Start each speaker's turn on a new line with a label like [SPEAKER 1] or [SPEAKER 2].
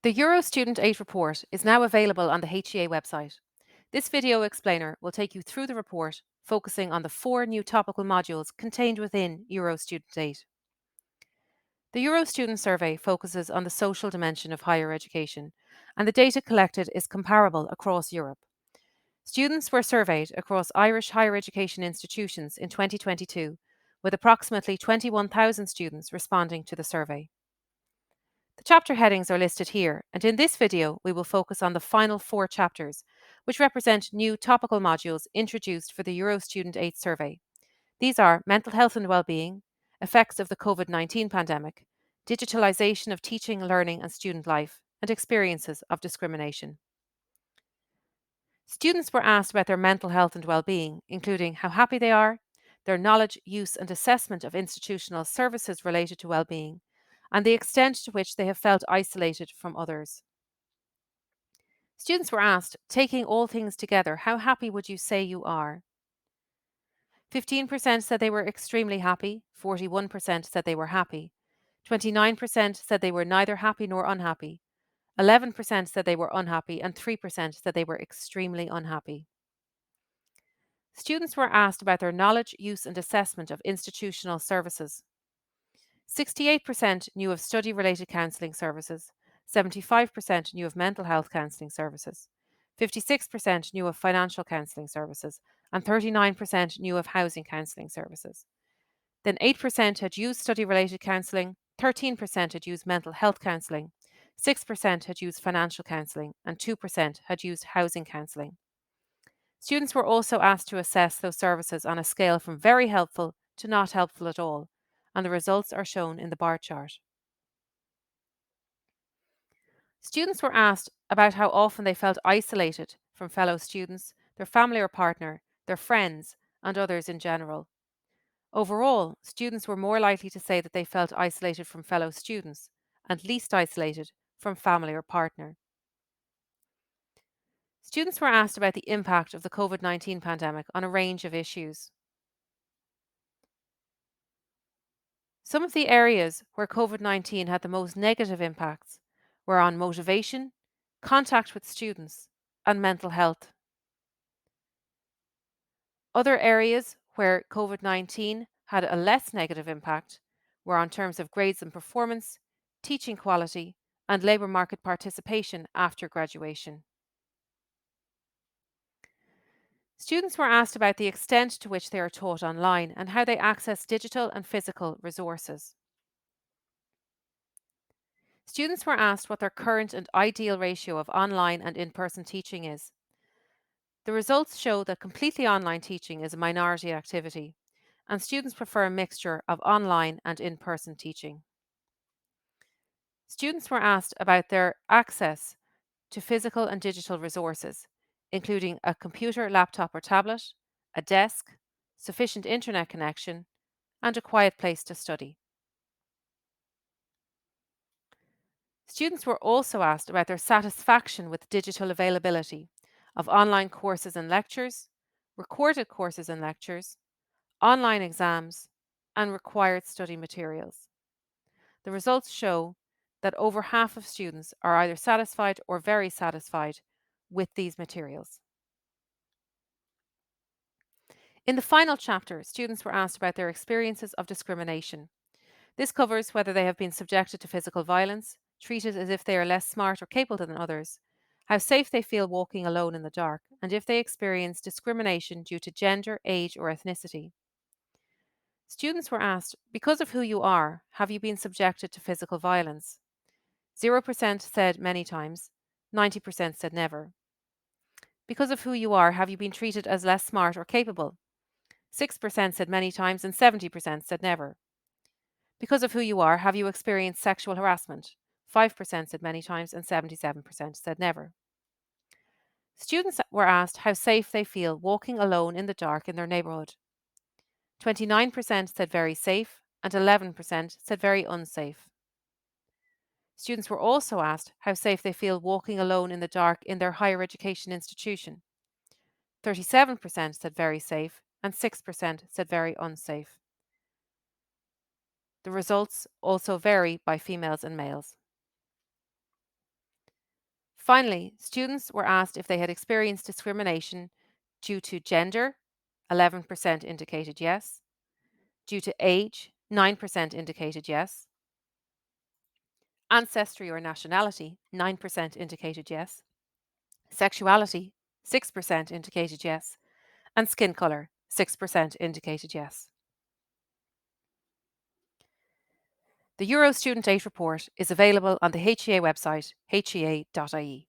[SPEAKER 1] The Eurostudent 8 report is now available on the HEA website. This video explainer will take you through the report, focusing on the 4 new topical modules contained within Eurostudent 8. The Eurostudent survey focuses on the social dimension of higher education, and the data collected is comparable across Europe. Students were surveyed across Irish higher education institutions in 2022, with approximately 21,000 students responding to the survey. The chapter headings are listed here, and in this video we will focus on the final 4 chapters, which represent new topical modules introduced for the Eurostudent 8 survey. These are mental health and well-being, effects of the COVID-19 pandemic, digitalisation of teaching, learning and student life, and experiences of discrimination. Students were asked about their mental health and well-being, including how happy they are, their knowledge, use and assessment of institutional services related to well-being, and the extent to which they have felt isolated from others. Students were asked, taking all things together, how happy would you say you are? 15% said they were extremely happy, 41% said they were happy, 29% said they were neither happy nor unhappy, 11% said they were unhappy, and 3% said they were extremely unhappy. Students were asked about their knowledge, use and assessment of institutional services. 68% knew of study-related counselling services, 75% knew of mental health counselling services, 56% knew of financial counselling services, and 39% knew of housing counselling services. Then 8% had used study-related counselling, 13% had used mental health counselling, 6% had used financial counselling, and 2% had used housing counselling. Students were also asked to assess those services on a scale from very helpful to not helpful at all, and the results are shown in the bar chart. Students were asked about how often they felt isolated from fellow students, their family or partner, their friends, and others in general. Overall, students were more likely to say that they felt isolated from fellow students and least isolated from family or partner. Students were asked about the impact of the COVID-19 pandemic on a range of issues. Some of the areas where COVID-19 had the most negative impacts were on motivation, contact with students, and mental health. Other areas where COVID-19 had a less negative impact were on terms of grades and performance, teaching quality, and labour market participation after graduation. Students were asked about the extent to which they are taught online and how they access digital and physical resources. Students were asked what their current and ideal ratio of online and in-person teaching is. The results show that completely online teaching is a minority activity, and students prefer a mixture of online and in-person teaching. Students were asked about their access to physical and digital resources, including a computer, laptop or tablet, a desk, sufficient internet connection, and a quiet place to study. Students were also asked about their satisfaction with digital availability of online courses and lectures, recorded courses and lectures, online exams, and required study materials. The results show that over half of students are either satisfied or very satisfied with these materials. In the final chapter, students were asked about their experiences of discrimination. This covers whether they have been subjected to physical violence, treated as if they are less smart or capable than others, how safe they feel walking alone in the dark, and if they experience discrimination due to gender, age, or ethnicity. Students were asked, because of who you are, have you been subjected to physical violence? 0% said many times, 90% said never. Because of who you are, have you been treated as less smart or capable? 6% said many times and 70% said never. Because of who you are, have you experienced sexual harassment? 5% said many times and 77% said never. Students were asked how safe they feel walking alone in the dark in their neighbourhood. 29% said very safe and 11% said very unsafe. Students were also asked how safe they feel walking alone in the dark in their higher education institution. 37% said very safe and 6% said very unsafe. The results also vary by females and males. Finally, students were asked if they had experienced discrimination due to gender, 11% indicated yes, due to age, 9% indicated yes, ancestry or nationality, 9% indicated yes, sexuality, 6% indicated yes, and skin colour, 6% indicated yes. The Eurostudent 8 report is available on the HEA website, hea.ie.